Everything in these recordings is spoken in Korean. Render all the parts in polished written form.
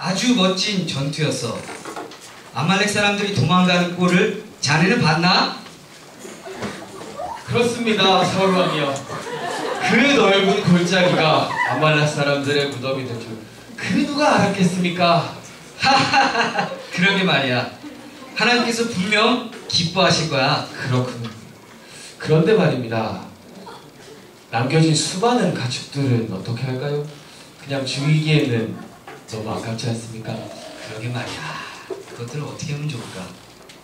아주 멋진 전투였어. 아말렉 사람들이 도망가는 꼴을 자네는 봤나? 그렇습니다, 사울왕이요. 그 넓은 골짜기가 아말렉 사람들의 무덤이 될 줄 그 누가 알았겠습니까? 하하하. 그러게 말이야. 하나님께서 분명 기뻐하실 거야. 그렇군요. 그런데 말입니다. 남겨진 수많은 가축들은 어떻게 할까요? 그냥 죽이기에는 너무 아깝지 않습니까? 그러게 말이야. 그것들을 어떻게 하면 좋을까?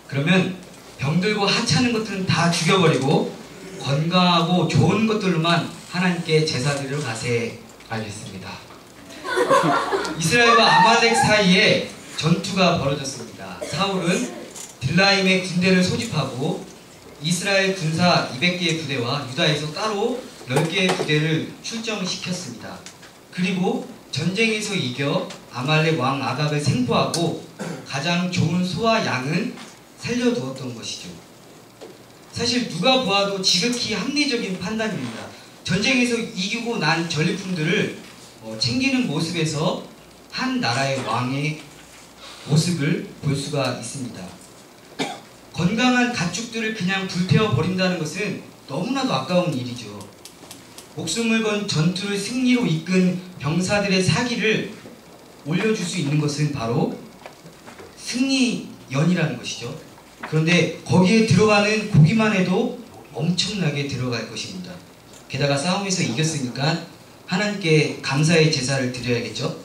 그러면 병들고 하찮은 것들은 다 죽여버리고 건강하고 좋은 것들로만 하나님께 제사 드리러 가세. 알겠습니다. 이스라엘과 아말렉 사이에 전투가 벌어졌습니다. 사울은 들라임의 군대를 소집하고 이스라엘 군사 200개의 부대와 유다에서 따로 10개의 부대를 출정시켰습니다. 그리고 전쟁에서 이겨 아말렉 왕 아각을 생포하고 가장 좋은 소와 양은 살려두었던 것이죠. 사실 누가 보아도 지극히 합리적인 판단입니다. 전쟁에서 이기고 난 전리품들을 챙기는 모습에서 한 나라의 왕의 모습을 볼 수가 있습니다. 건강한 가축들을 그냥 불태워 버린다는 것은 너무나도 아까운 일이죠. 목숨을 건 전투를 승리로 이끈 병사들의 사기를 올려줄 수 있는 것은 바로 승리연이라는 것이죠. 그런데 거기에 들어가는 고기만 해도 엄청나게 들어갈 것입니다. 게다가 싸움에서 이겼으니까 하나님께 감사의 제사를 드려야겠죠.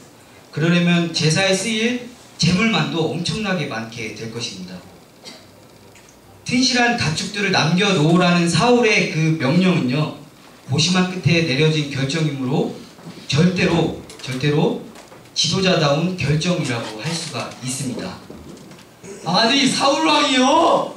그러려면 제사에 쓰일 제물만도 엄청나게 많게 될 것입니다. 튼실한 가축들을 남겨놓으라는 사울의 그 명령은요, 고심한 끝에 내려진 결정이므로 절대로 지도자다운 결정이라고 할 수가 있습니다. 아니, 사울왕이요?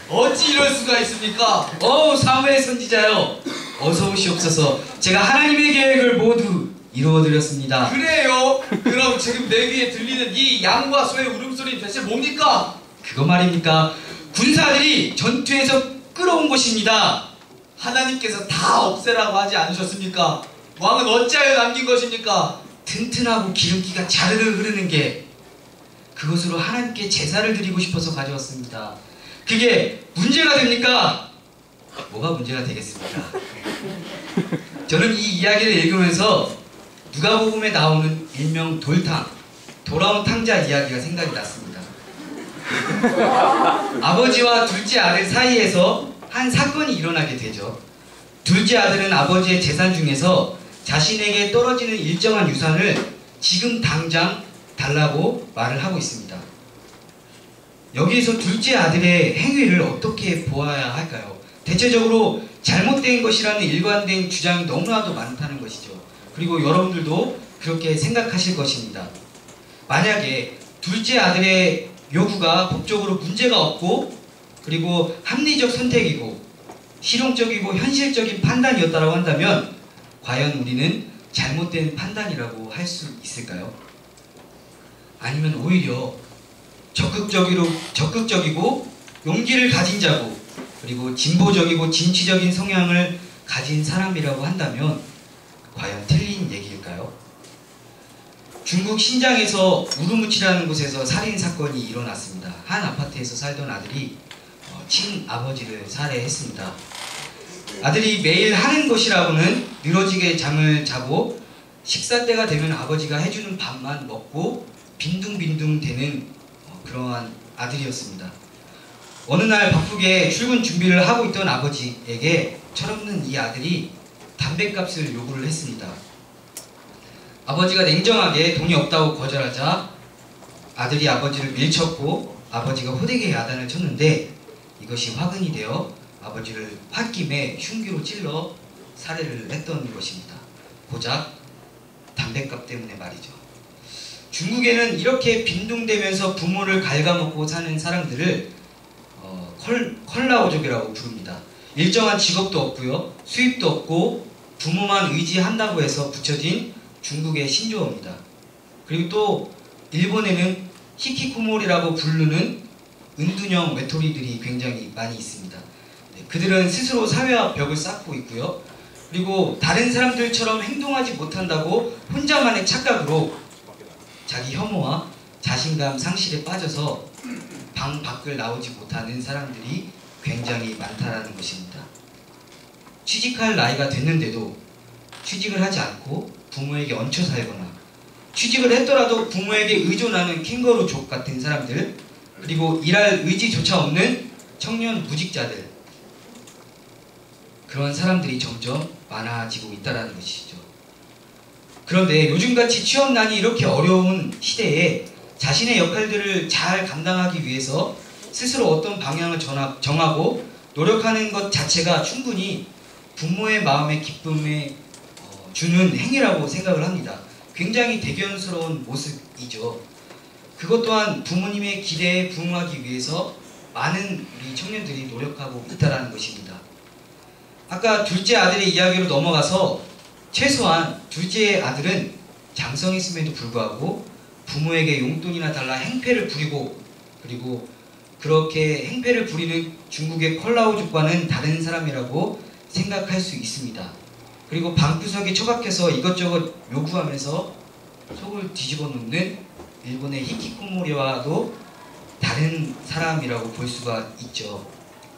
어찌 이럴 수가 있습니까? 사무엘 선지자요, 어서 오시옵소서. 제가 하나님의 계획을 모두 이루어드렸습니다. 그래요? 그럼 지금 내 귀에 들리는 이 양과 소의 울음소리는 대체 뭡니까? 그거 말입니까? 군사들이 전투에서 끌어온 것입니다. 하나님께서 다 없애라고 하지 않으셨습니까? 왕은 어찌하여 남긴 것입니까? 튼튼하고 기름기가 자르르 흐르는 게, 그것으로 하나님께 제사를 드리고 싶어서 가져왔습니다. 그게 문제가 됩니까? 뭐가 문제가 되겠습니까? 저는 이 이야기를 읽으면서 누가복음에 나오는 일명 돌탕, 돌아온 탕자 이야기가 생각이 났습니다. 아버지와 둘째 아들 사이에서 한 사건이 일어나게 되죠. 둘째 아들은 아버지의 재산 중에서 자신에게 떨어지는 일정한 유산을 지금 당장 달라고 말을 하고 있습니다. 여기에서 둘째 아들의 행위를 어떻게 보아야 할까요? 대체적으로 잘못된 것이라는 일관된 주장이 너무나도 많다는 것이죠. 그리고 여러분들도 그렇게 생각하실 것입니다. 만약에 둘째 아들의 요구가 법적으로 문제가 없고, 그리고 합리적 선택이고 실용적이고 현실적인 판단이었다고 한다면 과연 우리는 잘못된 판단이라고 할 수 있을까요? 아니면 오히려 적극적이고 용기를 가진 자고, 그리고 진보적이고 진취적인 성향을 가진 사람이라고 한다면 과연 틀린 얘기일까요? 중국 신장에서 우르무치라는 곳에서 살인사건이 일어났습니다. 한 아파트에서 살던 아들이 친아버지를 살해했습니다. 아들이 매일 하는 것이라고는 늘어지게 잠을 자고 식사 때가 되면 아버지가 해주는 밥만 먹고 빈둥빈둥 대는 그러한 아들이었습니다. 어느 날 바쁘게 출근 준비를 하고 있던 아버지에게 철없는 이 아들이 담뱃값을 요구를 했습니다. 아버지가 냉정하게 돈이 없다고 거절하자 아들이 아버지를 밀쳤고 아버지가 호되게 야단을 쳤는데 이것이 화근이 되어 아버지를 홧김에 흉기로 찔러 살해를 했던 것입니다. 고작 담뱃값 때문에 말이죠. 중국에는 이렇게 빈둥대면서 부모를 갉아먹고 사는 사람들을 컬라오족이라고 부릅니다. 일정한 직업도 없고요, 수입도 없고 부모만 의지한다고 해서 붙여진 중국의 신조어입니다. 그리고 또 일본에는 히키코모리라고 부르는 은둔형 외톨이들이 굉장히 많이 있습니다. 그들은 스스로 사회와 벽을 쌓고 있고요, 그리고 다른 사람들처럼 행동하지 못한다고 혼자만의 착각으로 자기 혐오와 자신감 상실에 빠져서 방 밖을 나오지 못하는 사람들이 굉장히 많다라는 것입니다. 취직할 나이가 됐는데도 취직을 하지 않고 부모에게 얹혀 살거나, 취직을 했더라도 부모에게 의존하는 캥거루족 같은 사람들, 그리고 일할 의지조차 없는 청년 무직자들, 그런 사람들이 점점 많아지고 있다는 것이죠. 그런데 요즘같이 취업난이 이렇게 어려운 시대에 자신의 역할들을 잘 감당하기 위해서 스스로 어떤 방향을 정하고 노력하는 것 자체가 충분히 부모의 마음의 기쁨에 주는 행위라고 생각을 합니다. 굉장히 대견스러운 모습이죠. 그것 또한 부모님의 기대에 부응하기 위해서 많은 우리 청년들이 노력하고 있다는 것입니다. 아까 둘째 아들의 이야기로 넘어가서 최소한 둘째 아들은 장성했음에도 불구하고 부모에게 용돈이나 달라 행패를 부리고, 그리고 그렇게 행패를 부리는 중국의 컬라오족과는 다른 사람이라고 생각할 수 있습니다. 그리고 방구석에 처박혀서 이것저것 요구하면서 속을 뒤집어 놓는 일본의 히키코모리와도 다른 사람이라고 볼 수가 있죠.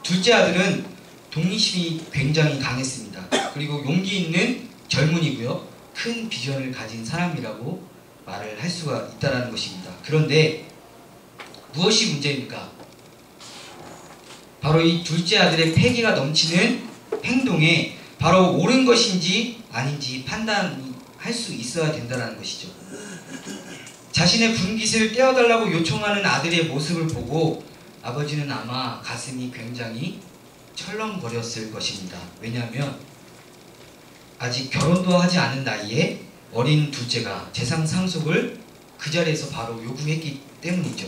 둘째 아들은 독립심이 굉장히 강했습니다. 그리고 용기 있는 젊은이고요. 큰 비전을 가진 사람이라고 말을 할 수가 있다는 것입니다. 그런데 무엇이 문제입니까? 바로 이 둘째 아들의 패기가 넘치는 행동에 바로 옳은 것인지 아닌지 판단할 수 있어야 된다는 것이죠. 자신의 분깃을 떼어달라고 요청하는 아들의 모습을 보고 아버지는 아마 가슴이 굉장히 철렁거렸을 것입니다. 왜냐하면 아직 결혼도 하지 않은 나이에 어린 둘째가 재산 상속을 그 자리에서 바로 요구했기 때문이죠.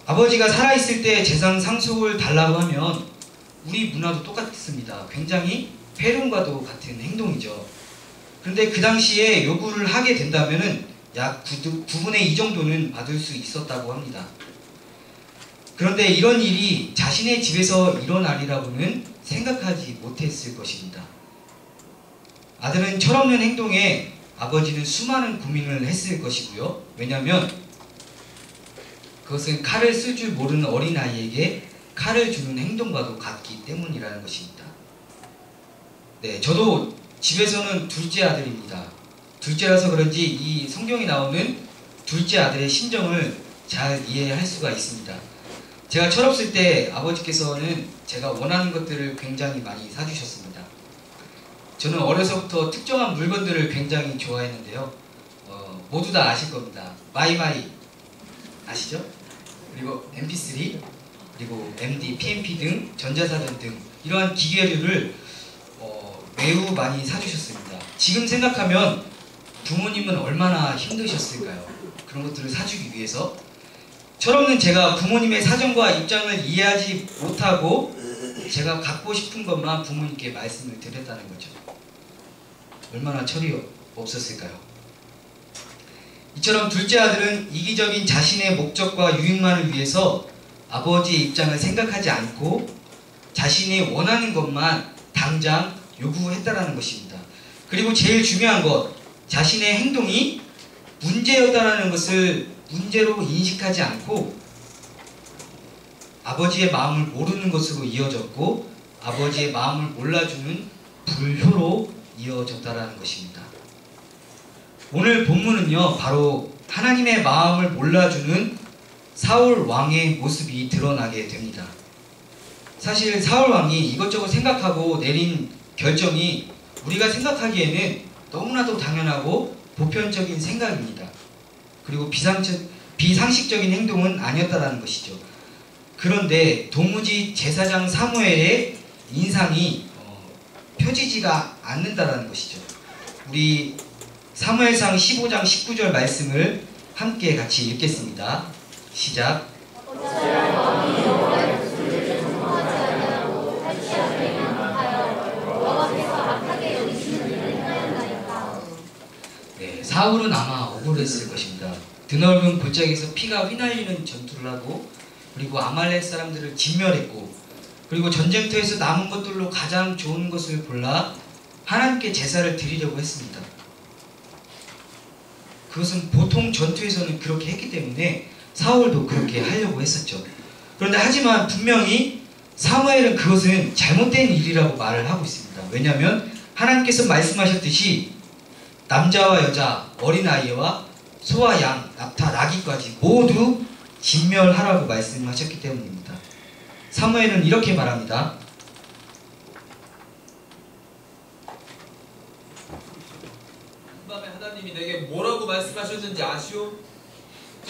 아버지가 살아있을 때 재산 상속을 달라고 하면 우리 문화도 똑같습니다. 굉장히 폐륜과도 같은 행동이죠. 그런데 그 당시에 요구를 하게 된다면 약 9분의 2 정도는 받을 수 있었다고 합니다. 그런데 이런 일이 자신의 집에서 일어나리라고는 생각하지 못했을 것입니다. 아들은 철없는 행동에 아버지는 수많은 고민을 했을 것이고요. 왜냐하면 그것은 칼을 쓸 줄 모르는 어린아이에게 칼을 주는 행동과도 같기 때문이라는 것입니다. 네, 저도 집에서는 둘째 아들입니다. 둘째라서 그런지 이 성경에 나오는 둘째 아들의 심정을 잘 이해할 수가 있습니다. 제가 철없을 때 아버지께서는 제가 원하는 것들을 굉장히 많이 사주셨습니다. 저는 어려서부터 특정한 물건들을 굉장히 좋아했는데요. 모두 다 아실 겁니다. 마이마이 아시죠? 그리고 MP3, 그리고 MD, PMP 등 전자사전 등 이러한 기계류를 매우 많이 사주셨습니다. 지금 생각하면 부모님은 얼마나 힘드셨을까요? 그런 것들을 사주기 위해서. 철없는 제가 부모님의 사정과 입장을 이해하지 못하고 제가 갖고 싶은 것만 부모님께 말씀을 드렸다는 거죠. 얼마나 철이 없었을까요? 이처럼 둘째 아들은 이기적인 자신의 목적과 유익만을 위해서 아버지의 입장을 생각하지 않고 자신이 원하는 것만 당장 요구했다라는 것입니다. 그리고 제일 중요한 것, 자신의 행동이 문제였다라는 것을 문제로 인식하지 않고 아버지의 마음을 모르는 것으로 이어졌고 아버지의 마음을 몰라주는 불효로 이어졌다라는 것입니다. 오늘 본문은요, 바로 하나님의 마음을 몰라주는 사울 왕의 모습이 드러나게 됩니다. 사실 사울 왕이 이것저것 생각하고 내린 결정이 우리가 생각하기에는 너무나도 당연하고 보편적인 생각입니다. 그리고 비상식적인 행동은 아니었다라는 것이죠. 그런데 도무지 제사장 사무엘의 인상이 펴지지가 않는다라는 것이죠. 우리 사무엘상 15장 19절 말씀을 함께 같이 읽겠습니다. 시작. 네, 사울은 아마 억울했을 것입니다. 드넓은 골짜기에서 피가 휘날리는 전투를 하고 그리고 아말렉 사람들을 진멸했고 그리고 전쟁터에서 남은 것들로 가장 좋은 것을 골라 하나님께 제사를 드리려고 했습니다. 그것은 보통 전투에서는 그렇게 했기 때문에 사울도 그렇게 하려고 했었죠. 그런데 하지만 분명히 사무엘은 그것은 잘못된 일이라고 말을 하고 있습니다. 왜냐하면 하나님께서 말씀하셨듯이 남자와 여자, 어린아이와 소와 양, 낙타, 나귀까지 모두 진멸하라고 말씀하셨기 때문입니다. 사무엘은 이렇게 말합니다. 밤에 하나님이 내게 뭐라고 말씀하셨는지 아시오?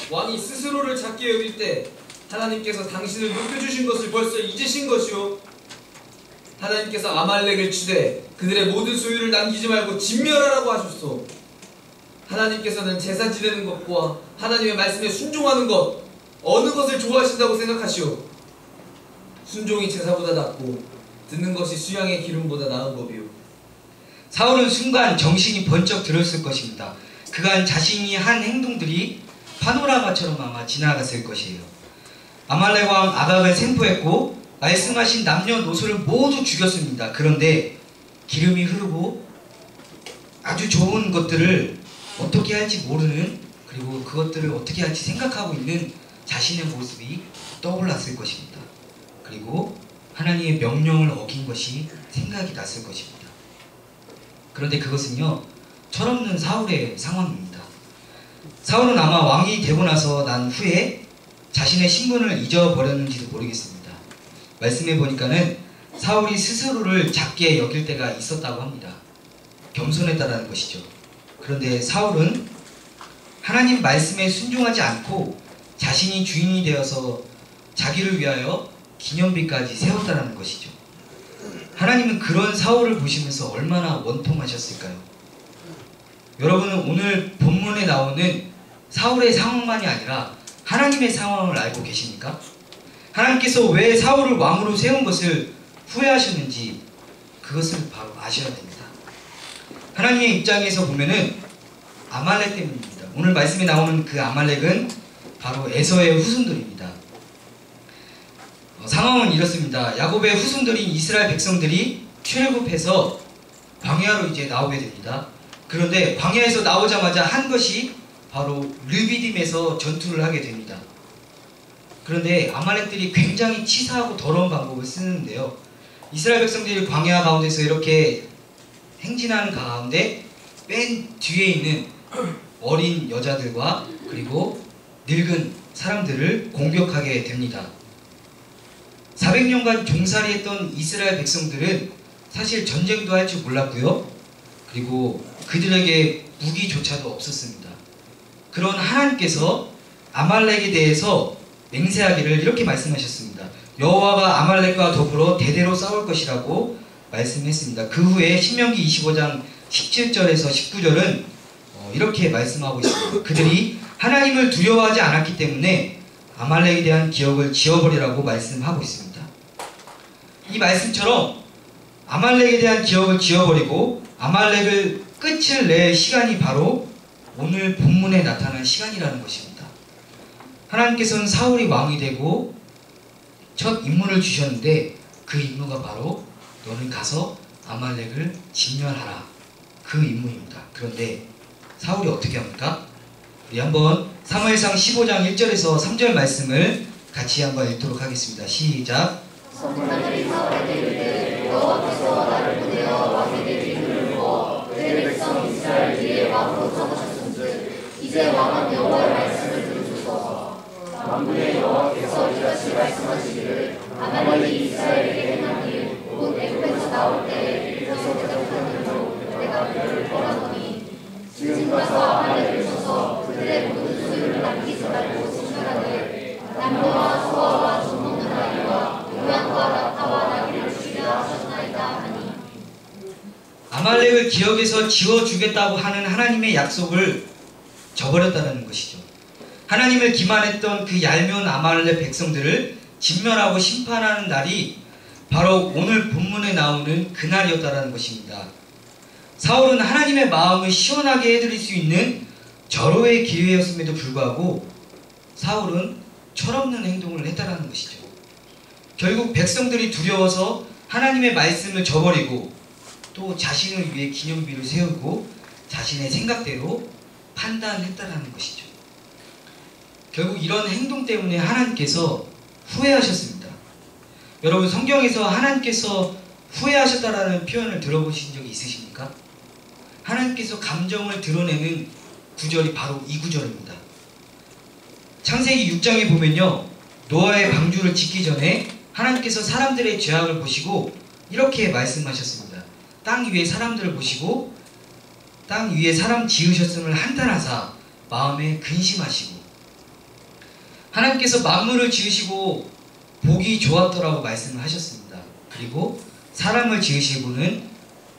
왕이 스스로를 작게 여길 때 하나님께서 당신을 높여주신 것을 벌써 잊으신 것이오. 하나님께서 아말렉을 치되 그들의 모든 소유를 남기지 말고 진멸하라고 하셨소. 하나님께서는 제사 지내는 것과 하나님의 말씀에 순종하는 것 어느 것을 좋아하신다고 생각하시오? 순종이 제사보다 낫고 듣는 것이 수양의 기름보다 나은 법이오. 사울은 순간 정신이 번쩍 들었을 것입니다. 그간 자신이 한 행동들이 파노라마처럼 아마 지나갔을 것이에요. 아말렉 왕 아각을 생포했고 말씀하신 남녀노소를 모두 죽였습니다. 그런데 기름이 흐르고 아주 좋은 것들을 어떻게 할지 모르는, 그리고 그것들을 어떻게 할지 생각하고 있는 자신의 모습이 떠올랐을 것입니다. 그리고 하나님의 명령을 어긴 것이 생각이 났을 것입니다. 그런데 그것은요, 철없는 사울의 상황입니다. 사울은 아마 왕이 되고 나서 난 후에 자신의 신분을 잊어버렸는지도 모르겠습니다. 말씀해 보니까는 사울이 스스로를 작게 여길 때가 있었다고 합니다. 겸손했다라는 것이죠. 그런데 사울은 하나님 말씀에 순종하지 않고 자신이 주인이 되어서 자기를 위하여 기념비까지 세웠다는 것이죠. 하나님은 그런 사울을 보시면서 얼마나 원통하셨을까요? 여러분은 오늘 본문에 나오는 사울의 상황만이 아니라 하나님의 상황을 알고 계십니까? 하나님께서 왜 사울을 왕으로 세운 것을 후회하셨는지 그것을 바로 아셔야 됩니다. 하나님의 입장에서 보면은 아말렉 때문입니다. 오늘 말씀에 나오는 그 아말렉은 바로 에서의 후손들입니다. 상황은 이렇습니다. 야곱의 후손들인 이스라엘 백성들이 출애굽해서 광야로 이제 나오게 됩니다. 그런데 광야에서 나오자마자 한 것이 바로 르비딤에서 전투를 하게 됩니다. 그런데 아말렉들이 굉장히 치사하고 더러운 방법을 쓰는데요. 이스라엘 백성들이 광야 가운데서 이렇게 행진하는 가운데 맨 뒤에 있는 어린 여자들과 그리고 늙은 사람들을 공격하게 됩니다. 400년간 종살이했던 이스라엘 백성들은 사실 전쟁도 할 줄 몰랐고요. 그리고 그들에게 무기조차도 없었습니다. 그런 하나님께서 아말렉에 대해서 맹세하기를 이렇게 말씀하셨습니다. 여호와가 아말렉과 더불어 대대로 싸울 것이라고 말씀했습니다. 그 후에 신명기 25장 17절에서 19절은 이렇게 말씀하고 있습니다. 그들이 하나님을 두려워하지 않았기 때문에 아말렉에 대한 기억을 지워버리라고 말씀하고 있습니다. 이 말씀처럼 아말렉에 대한 기억을 지워버리고 아말렉을 끝을 낼 시간이 바로 오늘 본문에 나타난 시간이라는 것입니다. 하나님께서는 사울이 왕이 되고 첫 임무를 주셨는데 그 임무가 바로 너는 가서 아말렉을 진멸하라, 그 임무입니다. 그런데 사울이 어떻게 합니까? 우리 한번 사무엘상 15장 1절에서 3절 말씀을 같이 한번 읽도록 하겠습니다. 시작. 선지자들이 사울에게 이르되 여호와께서 나를 보내어 왕이 되기 이르고 그의 백성 이스라엘 위에 왕으로 삼으셨은즉 이제 왕은 여호와의 말씀을 들으소서. 만군의 여호와께서 이같이 말씀하시기를 아말렉이 이스라엘에게 행한 일 곧 애굽에서 나올 때에 그에서 대적하는 중 내가 그를 벌하노니 지금 가서 아말렉을 쳐서 그들의 모든 소유를 남기지 말고 진멸하되 남녀와 소아와 젖 먹는 아이와 요양과 낙타와 나귀를 죽이라 하셨나이다 하니. 아말렉을 기억에서 지워주겠다고 하는 하나님의 약속을 저버렸다는 것이죠. 하나님을 기만했던 그 얄미운 아말렉 백성들을 진멸하고 심판하는 날이 바로 오늘 본문에 나오는 그날이었다는 것입니다. 사울은 하나님의 마음을 시원하게 해드릴 수 있는 절호의 기회였음에도 불구하고 사울은 철없는 행동을 했다는 것이죠. 결국 백성들이 두려워서 하나님의 말씀을 저버리고 또 자신을 위해 기념비를 세우고 자신의 생각대로 판단했다라는 것이죠. 결국 이런 행동 때문에 하나님께서 후회하셨습니다. 여러분 성경에서 하나님께서 후회하셨다라는 표현을 들어보신 적이 있으십니까? 하나님께서 감정을 드러내는 구절이 바로 이 구절입니다. 창세기 6장에 보면요, 노아의 방주를 짓기 전에 하나님께서 사람들의 죄악을 보시고 이렇게 말씀하셨습니다. 땅 위에 사람들을 보시고 땅 위에 사람 지으셨음을 한탄하사 마음에 근심하시고, 하나님께서 만물을 지으시고 보기 좋았더라고 말씀을 하셨습니다. 그리고 사람을 지으시고는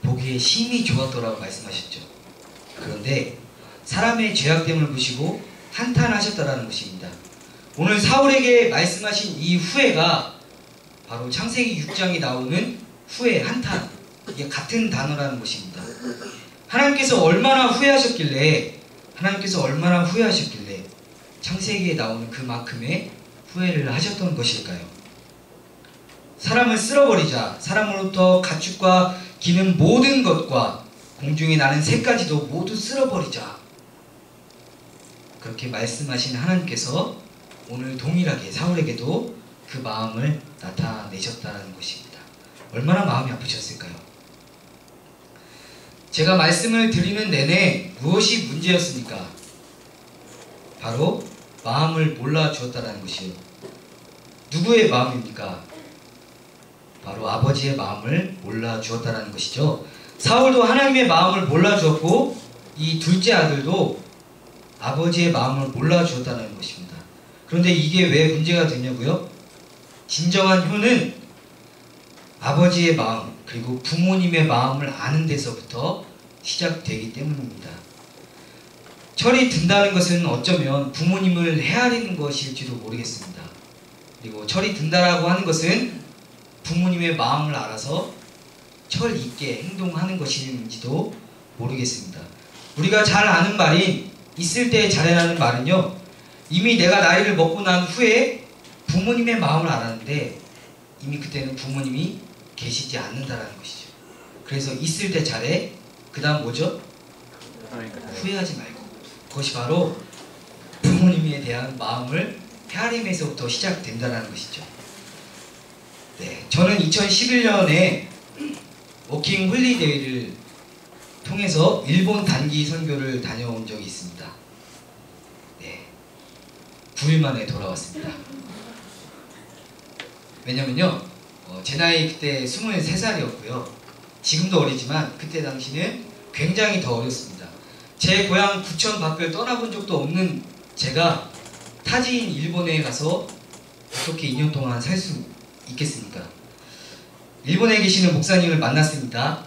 보기에 심히 좋았더라고 말씀하셨죠. 그런데 사람의 죄악됨을 보시고 한탄하셨다라는 것입니다. 오늘 사울에게 말씀하신 이 후회가 바로 창세기 6장에 나오는 후회, 한탄, 이게 같은 단어라는 것입니다. 하나님께서 얼마나 후회하셨길래 창세기에 나오는 그만큼의 후회를 하셨던 것일까요? 사람을 쓸어버리자, 사람으로부터 가축과 기는 모든 것과 공중에 나는 새까지도 모두 쓸어버리자, 그렇게 말씀하신 하나님께서 오늘 동일하게 사울에게도 그 마음을 나타내셨다는 것입니다. 얼마나 마음이 아프셨을까요? 제가 말씀을 드리는 내내 무엇이 문제였습니까? 바로 마음을 몰라주었다는 것이요. 누구의 마음입니까? 바로 아버지의 마음을 몰라주었다는 것이죠. 사울도 하나님의 마음을 몰라주었고 이 둘째 아들도 아버지의 마음을 몰라주었다는 것입니다. 그런데 이게 왜 문제가 되냐고요? 진정한 효는 아버지의 마음 그리고 부모님의 마음을 아는 데서부터 시작되기 때문입니다. 철이 든다는 것은 어쩌면 부모님을 헤아리는 것일지도 모르겠습니다. 그리고 철이 든다라고 하는 것은 부모님의 마음을 알아서 철 있게 행동하는 것인지도 모르겠습니다. 우리가 잘 아는 말인 있을 때 잘해라는 말은요, 이미 내가 나이를 먹고 난 후에 부모님의 마음을 알았는데 이미 그때는 부모님이 계시지 않는다라는 것이죠. 그래서 있을 때 잘해, 그 다음 뭐죠? 후회하지 말고. 그것이 바로 부모님에 대한 마음을 헤아림에서부터 시작된다는 것이죠. 네, 저는 2011년에 워킹 홀리데이를 통해서 일본 단기 선교를 다녀온 적이 있습니다. 네, 9일 만에 돌아왔습니다. 왜냐면요, 제 나이 그때 23살이었고요. 지금도 어리지만 그때 당시는 굉장히 더 어렸습니다. 제 고향 부천 밖을 떠나본 적도 없는 제가 타지인 일본에 가서 어떻게 2년 동안 살 수 있겠습니까? 일본에 계시는 목사님을 만났습니다.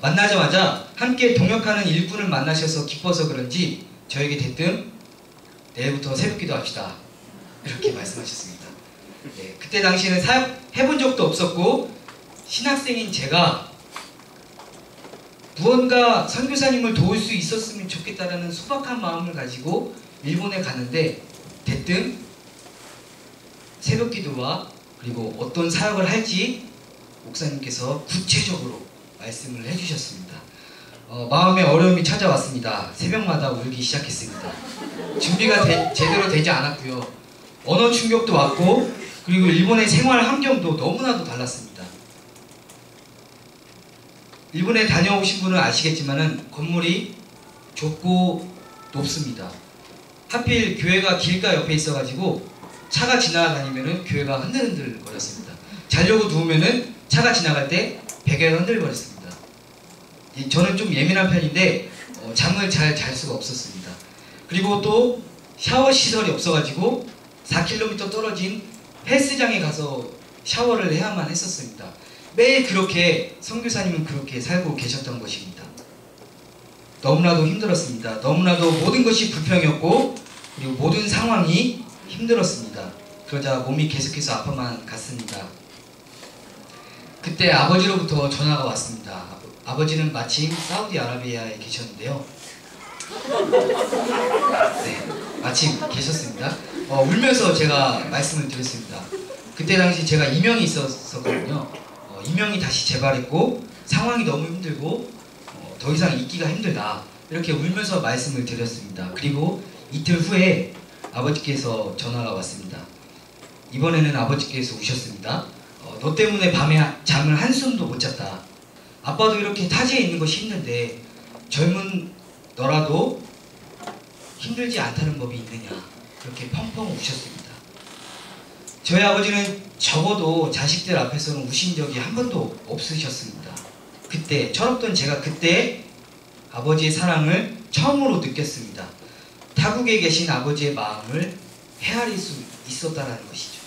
만나자마자 함께 동역하는 일꾼을 만나셔서 기뻐서 그런지 저에게 대뜸 내일부터 새벽기도 합시다, 이렇게 말씀하셨습니다. 네, 그때 당시에는 사역해본 적도 없었고 신학생인 제가 무언가 선교사님을 도울 수 있었으면 좋겠다라는 소박한 마음을 가지고 일본에 갔는데 대뜸 새벽기도와 그리고 어떤 사역을 할지 목사님께서 구체적으로 말씀을 해주셨습니다. 마음에 어려움이 찾아왔습니다. 새벽마다 울기 시작했습니다. 준비가 제대로 되지 않았고요. 언어 충격도 왔고 그리고 일본의 생활 환경도 너무나도 달랐습니다. 일본에 다녀오신 분은 아시겠지만은 건물이 좁고 높습니다. 하필 교회가 길가 옆에 있어가지고 차가 지나다니면은 교회가 흔들흔들 거렸습니다. 자려고 누우면은 차가 지나갈 때 베개가 흔들거렸습니다. 저는 좀 예민한 편인데 잠을 잘 잘 수가 없었습니다. 그리고 또 샤워 시설이 없어가지고 4km 떨어진 헬스장에 가서 샤워를 해야만 했었습니다. 매일 그렇게 선교사님은 그렇게 살고 계셨던 것입니다. 너무나도 힘들었습니다. 너무나도 모든 것이 불평이었고 그리고 모든 상황이 힘들었습니다. 그러자 몸이 계속해서 아파만 갔습니다. 그때 아버지로부터 전화가 왔습니다. 아버지는 마침 사우디아라비아에 계셨는데요. 네, 마침 계셨습니다. 울면서 제가 말씀을 드렸습니다. 그때 당시 제가 이명이 있었거든요. 이명이 다시 재발했고 상황이 너무 힘들고 더 이상 있기가 힘들다. 이렇게 울면서 말씀을 드렸습니다. 그리고 이틀 후에 아버지께서 전화가 왔습니다. 이번에는 아버지께서 우셨습니다. 너 때문에 밤에 잠을 한숨도 못 잤다. 아빠도 이렇게 타지에 있는 것이 힘든데 젊은 너라도 힘들지 않다는 법이 있느냐. 그렇게 펑펑 우셨습니다. 저희 아버지는 적어도 자식들 앞에서는 우신 적이 한 번도 없으셨습니다. 그때 철없던 제가 그때 아버지의 사랑을 처음으로 느꼈습니다. 타국에 계신 아버지의 마음을 헤아릴 수 있었다는 것이죠.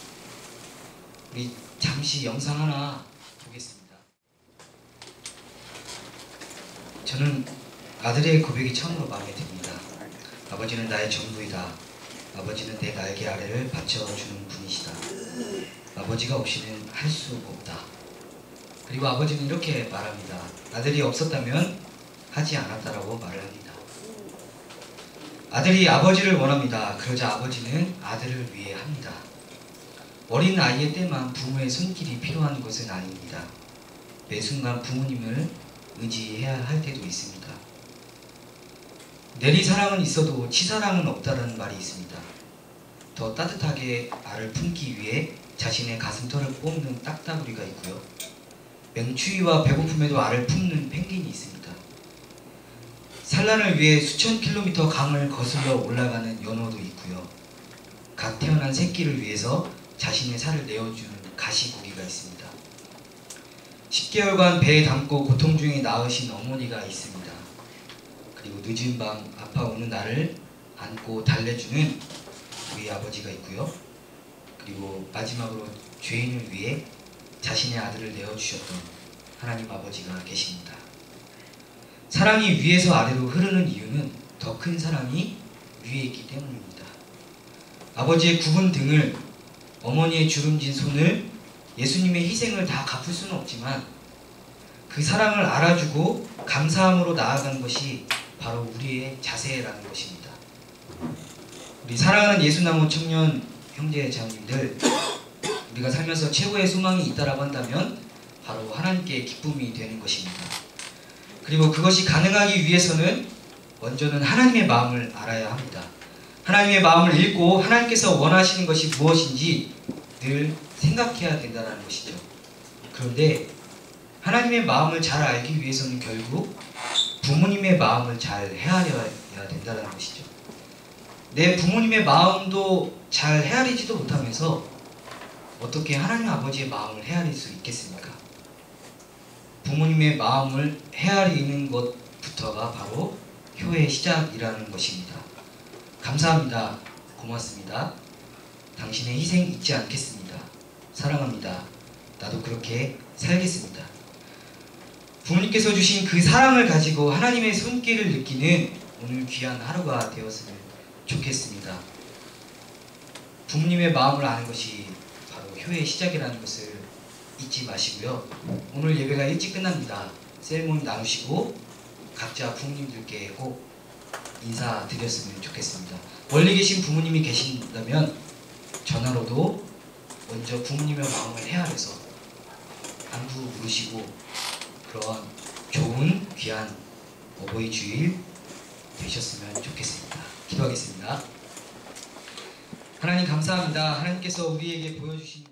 우리 잠시 영상 하나 보겠습니다. 저는 아들의 고백이 처음으로 마음에 듭니다. 아버지는 나의 전부이다. 아버지는 내 날개 아래를 받쳐주는 분이시다. 아버지가 없이는 할 수 없다. 그리고 아버지는 이렇게 말합니다. 아들이 없었다면 하지 않았다라고 말을 합니다. 아들이 아버지를 원합니다. 그러자 아버지는 아들을 위해 합니다. 어린 아이의 때만 부모의 손길이 필요한 것은 아닙니다. 매 순간 부모님을 의지해야 할 때도 있습니다. 내리사랑은 있어도 치사랑은 없다는 말이 있습니다. 더 따뜻하게 알을 품기 위해 자신의 가슴털을 뽑는 딱따구리가 있고요. 맹추위와 배고픔에도 알을 품는 펭귄이 있습니다. 산란을 위해 수천 킬로미터 강을 거슬러 올라가는 연어도 있고요. 갓 태어난 새끼를 위해서 자신의 살을 내어주는 가시고기가 있습니다. 10개월간 배에 담고 고통 중에 낳으신 어머니가 있습니다. 그리고 늦은 밤 아파오는 나를 안고 달래주는 우리 아버지가 있고요. 그리고 마지막으로 죄인을 위해 자신의 아들을 내어주셨던 하나님 아버지가 계십니다. 사랑이 위에서 아래로 흐르는 이유는 더 큰 사랑이 위에 있기 때문입니다. 아버지의 굽은 등을, 어머니의 주름진 손을, 예수님의 희생을 다 갚을 수는 없지만 그 사랑을 알아주고 감사함으로 나아가는 것이 바로 우리의 자세라는 것입니다. 우리 사랑하는 예수나무 청년 형제 자매님들, 우리가 살면서 최고의 소망이 있다라고 한다면 바로 하나님께 기쁨이 되는 것입니다. 그리고 그것이 가능하기 위해서는 먼저는 하나님의 마음을 알아야 합니다. 하나님의 마음을 읽고 하나님께서 원하시는 것이 무엇인지 늘 생각해야 된다는 것이죠. 그런데 하나님의 마음을 잘 알기 위해서는 결국 부모님의 마음을 잘 헤아려야 된다는 것이죠. 내 부모님의 마음도 잘 헤아리지도 못하면서 어떻게 하나님 아버지의 마음을 헤아릴 수 있겠습니까? 부모님의 마음을 헤아리는 것부터가 바로 효의 시작이라는 것입니다. 감사합니다. 고맙습니다. 당신의 희생 잊지 않겠습니다. 사랑합니다. 나도 그렇게 살겠습니다. 부모님께서 주신 그 사랑을 가지고 하나님의 손길을 느끼는 오늘 귀한 하루가 되었으면 좋겠습니다. 부모님의 마음을 아는 것이 바로 효의 시작이라는 것을 잊지 마시고요. 오늘 예배가 일찍 끝납니다. 셀모니 나누시고 각자 부모님들께 꼭 인사드렸으면 좋겠습니다. 멀리 계신 부모님이 계신다면 전화로도 먼저 부모님의 마음을 헤아려서 안부 물으시고 그런 좋은 귀한 어버이 주일 되셨으면 좋겠습니다. 기도하겠습니다. 하나님 감사합니다. 하나님께서 우리에게 보여주신